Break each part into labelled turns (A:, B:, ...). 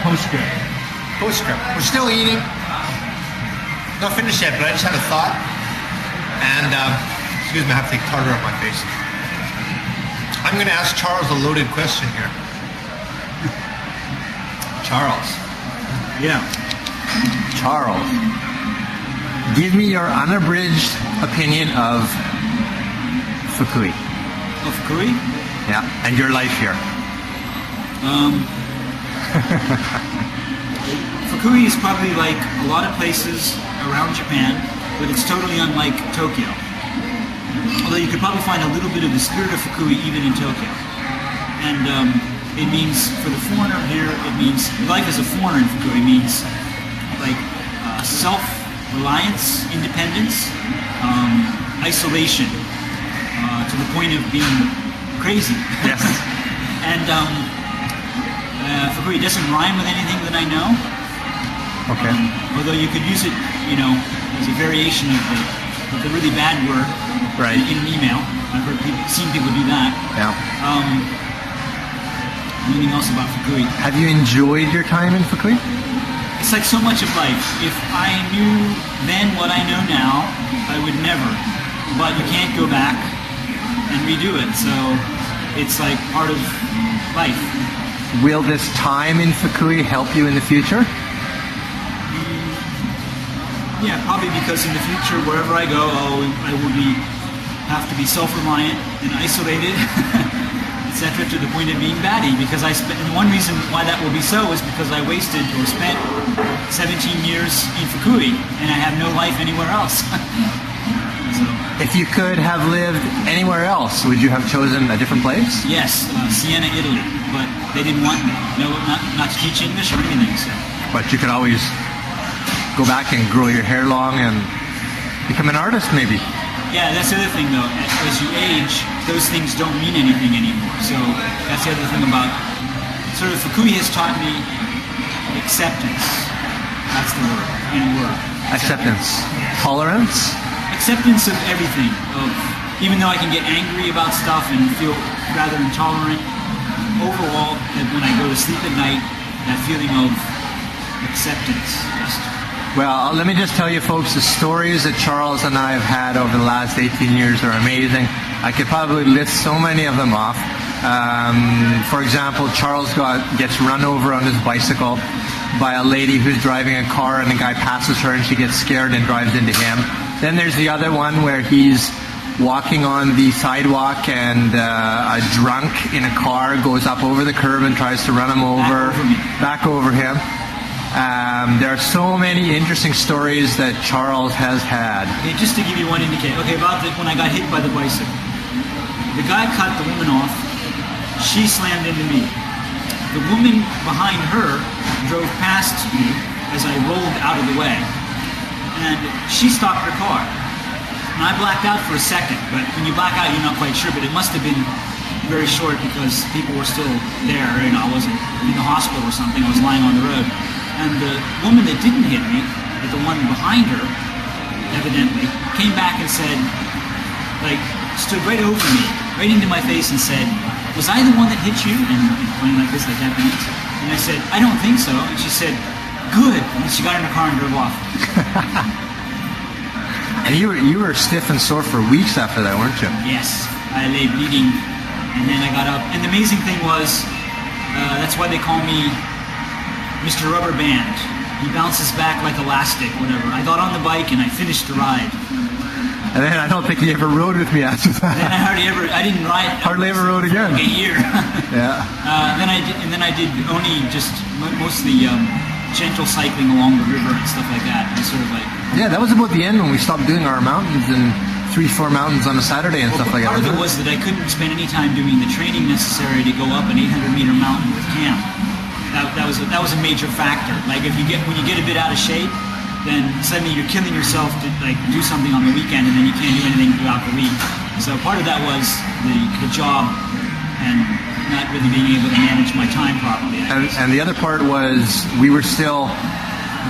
A: Postscript.
B: Postscript. We're still eating. Not finished yet, but I just had a thought. And, excuse me, I have to take tartar off my face. I'm going to ask Charles a loaded question here. Charles.
A: Yeah.
C: Charles, give me your unabridged opinion of Fukui.
A: Of Fukui?
C: Yeah, and your life here.
A: Fukui is probably like a lot of places around Japan, but it's totally unlike Tokyo. Although you could probably find a little bit of the spirit of Fukui even in Tokyo. And it means, for the foreigner here, it means, life as a foreigner in Fukui means like self-reliance, independence, isolation, to the point of being crazy.
C: Yes.
A: And Fukui doesn't rhyme with anything that I know.
C: Okay.
A: Although you could use it, as a variation of the really bad word
C: Right.
A: in an email. I've seen people do that.
C: Yeah.
A: Anything else about Fukui?
C: Have you enjoyed your time in Fukui?
A: It's like so much of life. If I knew then what I know now, I would never. But you can't go back and redo it. So it's like part of life.
C: Will this time in Fukui help you in the future?
A: Yeah, probably because in the future, wherever I go, I will have to be self-reliant and isolated, etc., to the point of being batty. Because and one reason why that will be so is because I wasted or spent 17 years in Fukui, and I have no life anywhere else. So,
C: if you could have lived anywhere else, would you have chosen a different place?
A: Yes, Siena, Italy, but they didn't want me. No, not to teach English or anything. So.
C: But you could always go back and grow your hair long and become an artist, maybe.
A: Yeah, that's the other thing, though. As you age, those things don't mean anything anymore. So that's the other thing about sort of Fukui has taught me acceptance. That's the word. In a word.
C: Acceptance. Tolerance.
A: Acceptance of everything. Even though I can get angry about stuff and feel rather intolerant, overall, when I go to sleep at night, that feeling of acceptance.
C: Well, let me just tell you, folks, the stories that Charles and I have had over the last 18 years are amazing. I could probably list so many of them off. For example, Charles gets run over on his bicycle by a lady who's driving a car, and the guy passes her and she gets scared and drives into him. Then there's the other one where he's walking on the sidewalk and a drunk in a car goes up over the curb and tries to run him over, back over him. There are so many interesting stories that Charles has had.
A: Okay, just to give you one indication. Okay, about when I got hit by the bicycle. The guy cut the woman off. She slammed into me. The woman behind her drove past me as I rolled out of the way. And she stopped her car. And I blacked out for a second. But when you black out, you're not quite sure. But it must have been very short because people were still there. I wasn't in the hospital or something. I was lying on the road. And the woman that didn't hit me, but the one behind her, evidently, came back and said, stood right over me, right into my face and said, "Was I the one that hit you?" And pointing like this, like Japanese. And I said, "I don't think so." And she said, "Good." And she got in her car and drove off.
C: And you were stiff and sore for weeks after that, weren't you?
A: Yes. I lay bleeding, and then I got up. And the amazing thing was, that's why they call me Mr. Rubber Band. He bounces back like elastic, whatever. I got on the bike and I finished the ride.
C: And then I don't think you ever rode with me after that.
A: And I didn't ride.
C: Hardly ever rode again.
A: Like a year.
C: Yeah.
A: Then I did only just mostly gentle cycling along the river and stuff like that. And sort of like.
C: Yeah, that was about the end when we stopped doing our mountains and 3-4 mountains on a Saturday and stuff like that.
A: Part of it was that I couldn't spend any time doing the training necessary to go up an 800-meter mountain with Cam. That was a major factor. Like when you get a bit out of shape, then suddenly you're killing yourself to do something on the weekend, and then you can't do anything throughout the week. So part of that was the job and not really being able to manage my time properly.
C: And the other part was we were still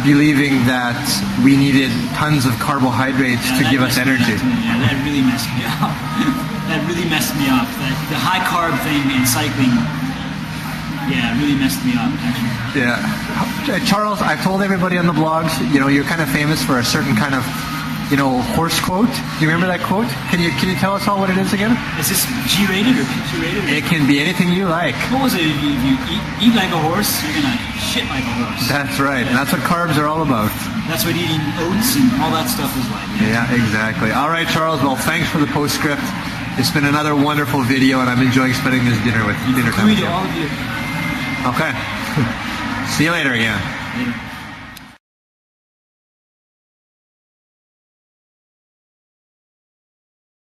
C: believing that we needed tons of carbohydrates to give us energy.
A: That really messed me up. That really messed me up. The high carb thing in cycling Yeah, it really messed me up, actually.
C: Yeah. Charles, I've told everybody on the blogs, you know, you're kind of famous for a certain kind of, you know, horse quote. Do you remember that quote? Can you tell us all what it is again?
A: Is this G-rated or PG-rated?
C: It can be anything you like.
A: What was it? If you eat like a horse, you're going to shit like a horse.
C: That's right. And that's what carbs are all about.
A: That's what eating oats and all that stuff is like.
C: Yeah, exactly. All right, Charles. Well, thanks for the postscript. It's been another wonderful video, and I'm enjoying spending this dinner time with you.
A: To all of you.
C: Okay. See you later again.
A: Later.